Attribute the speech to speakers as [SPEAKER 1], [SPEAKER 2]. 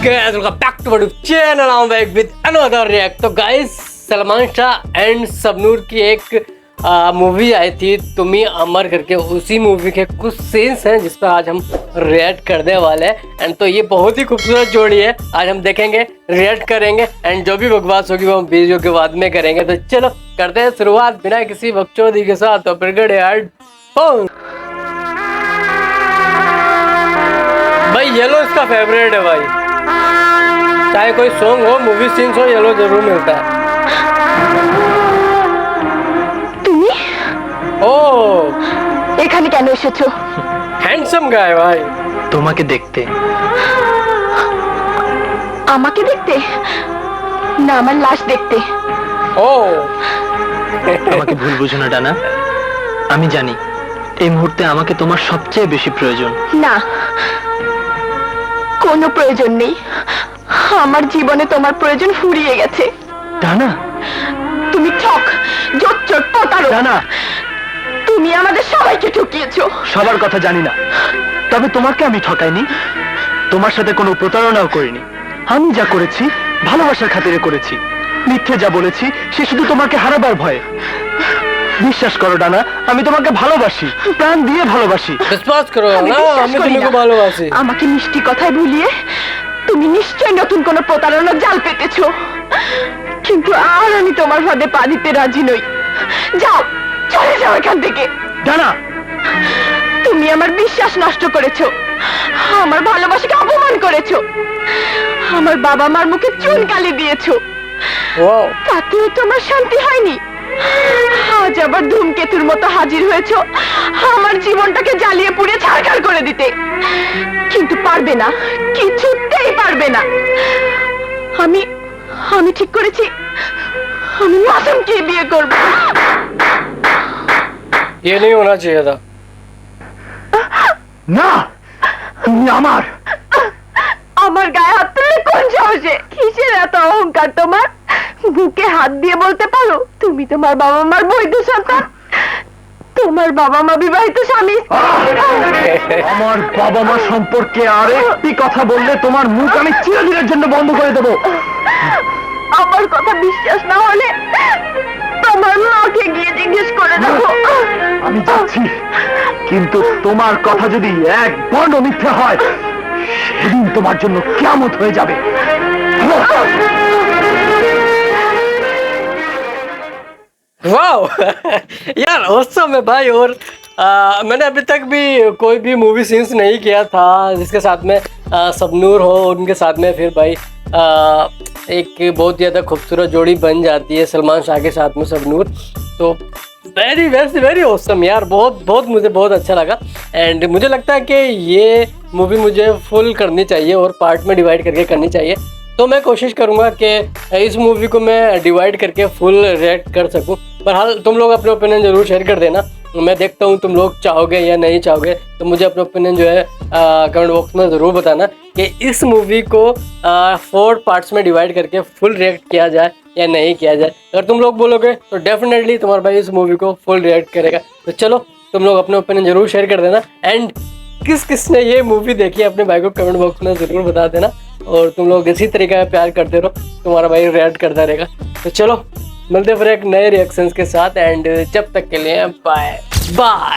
[SPEAKER 1] guys, welcome back to my YouTube channel. I'm back with another react. तो guys, Salman Shah and सबनूर की एक movie आई थी तुम्ही अमर करके, उसी मूवी के कुछ सीन्स हैं जिस पर आज हम रिएक्ट करने वाले हैं। एंड तो ये बहुत ही खूबसूरत जोड़ी है, आज हम देखेंगे, रिएक्ट करेंगे एंड जो भी बकवास होगी वो हम वीडियो के बाद में करेंगे। तो चलो करते हैं शुरुआत बिना किसी बकचोदी के साथ। तो फिर हेडफोन भाई, येलो इसका फेवरेट है भाई, चाहे कोई सॉन्ग हो, मूवी सीन्स हो, येलो जरूर मिलता है।
[SPEAKER 2] তুমি
[SPEAKER 1] ও
[SPEAKER 2] এখানে কেন এসেছো?
[SPEAKER 1] হ্যান্ডসাম গায় ভাই।
[SPEAKER 3] তোমাকে দেখতে।
[SPEAKER 2] আমাকে দেখতে না, আমার লাশ দেখতে।
[SPEAKER 1] ও
[SPEAKER 3] আমাকে ভুল বুঝো না ডানা, আমি জানি এই মুহূর্তে আমাকে তোমার সবচেয়ে বেশি প্রয়োজন।
[SPEAKER 2] না, কোনো প্রয়োজন নেই, আমার জীবনে তোমার প্রয়োজন ফুরিয়ে গেছে।
[SPEAKER 3] ডানা,
[SPEAKER 2] তুমি ঠক, জোচ্চোর, প্রতারক।
[SPEAKER 3] ডানা,
[SPEAKER 2] তুমি আমাদের সবাইকে ঠকিয়েছো।
[SPEAKER 3] সবার কথা জানি না, তবে তোমাকে আমি ঠকাইনি, তোমার সাথে কোনো প্রতারণাও করিনি। আমি যা করেছি ভালোবাসার খাতিরে করেছি, মিথ্যে যা বলেছি সে শুধু তোমাকে হারাবার ভয়ে। বিশ্বাস করো ডানা, আমি তোমাকে ভালোবাসি, প্রাণ দিয়ে ভালোবাসি।
[SPEAKER 1] বিশ্বাস করো
[SPEAKER 2] আমি
[SPEAKER 1] না,
[SPEAKER 2] বিশ্বাস
[SPEAKER 1] আমি
[SPEAKER 2] করি
[SPEAKER 1] তোমাকে
[SPEAKER 2] না।
[SPEAKER 1] ভালোবাসি।
[SPEAKER 2] আমাকে মিষ্টি কথায় ভুলিয়ে তুমি নিশ্চয় নতুন কোনো প্রতারণার জাল পেতেছো, কিন্তু আর আমি তোমার ফাঁদে পা দিতে রাজি নই। যাও, চলে যাও এখান থেকে।
[SPEAKER 3] ডানা,
[SPEAKER 2] তুমি আমার বিশ্বাস নষ্ট করেছো, আমার ভালোবাসাকে অপমান করেছো, আমার বাবা মার মুখে চুনকালি দিয়েছো,
[SPEAKER 1] ওয়াও,
[SPEAKER 2] তাতেও তোমার শান্তি হয়নি। আজ আবার ধূমকেতুর মতো হাজির হয়েছো আমার জীবনটাকে জ্বালিয়ে পুড়িয়ে ছারখার করে দিতে, কিন্তু পারবে না, কিছুতেই পারবে না। আমি আমি ঠিক করেছি, আমি মাসুমকে বিয়ে করব।
[SPEAKER 1] ये नहीं होना चाहिए था।
[SPEAKER 3] না, তুমি আমার।
[SPEAKER 2] আমার গায়ে হাত তুললে কোন সাহসে? কিসের এত অহংকার তোমার? বুকে হাত দিয়ে বলতে পারো তুমি তোমার বাবা মার বৈধ সন্তান, তোমার বাবা মা বিবাহিত স্বামী।
[SPEAKER 3] আমার বাবা মা সম্পর্কে আরেকটি কথা বললে তোমার মুখ আমি চিরদিনের জন্য বন্ধ করে দেবো।
[SPEAKER 2] আমার কথা বিশ্বাস না হলে তোমার মাকে গিয়ে জিজ্ঞেস করে দেখো।
[SPEAKER 3] আমি যাচ্ছি, কিন্তু তোমার কথা যদি এক বর্ণ মিথ্যে হয় সেদিন তোমার জন্য কিয়ামত হয়ে যাবে।
[SPEAKER 1] वाओ यार औसम है भाई। और मैंने अभी तक भी कोई भी मूवी सीन्स नहीं किया था जिसके साथ में सबनूर हो, उनके साथ में फिर भाई एक बहुत ज़्यादा खूबसूरत जोड़ी बन जाती है सलमान शाह के साथ में सबनूर। तो वेरी वेरी वेरी औसम यार, बहुत बहुत मुझे बहुत अच्छा लगा। एंड मुझे लगता है कि ये मूवी मुझे फुल करनी चाहिए और पार्ट में डिवाइड करके करनी चाहिए। तो मैं कोशिश करूँगा कि इस मूवी को मैं डिवाइड करके फुल रिएक्ट कर सकूँ। बहरहाल तुम लोग अपने ओपिनियन ज़रूर शेयर कर देना, मैं देखता हूँ तुम लोग चाहोगे या नहीं चाहोगे। तो मुझे अपने ओपिनियन जो है कमेंट बॉक्स में ज़रूर बताना कि इस मूवी को 4 पार्ट्स में डिवाइड करके फुल रिएक्ट किया जाए या नहीं किया जाए। अगर तुम लोग बोलोगे तो डेफिनेटली तुम्हारा भाई इस मूवी को फुल रिएक्ट करेगा। तो चलो तुम लोग अपने ओपिनियन ज़रूर शेयर कर देना। एंड किसने ये मूवी देखी है अपने भाई को कमेंट बॉक्स में ज़रूर बता देना। और तुम लोग इसी तरीके का प्यार करते रहो, तुम्हारा भाई रिएक्ट करता रहेगा। तो चलो मिलते फिर एक नए रिएक्शंस के साथ, एंड जब तक के लिए बाय बाय।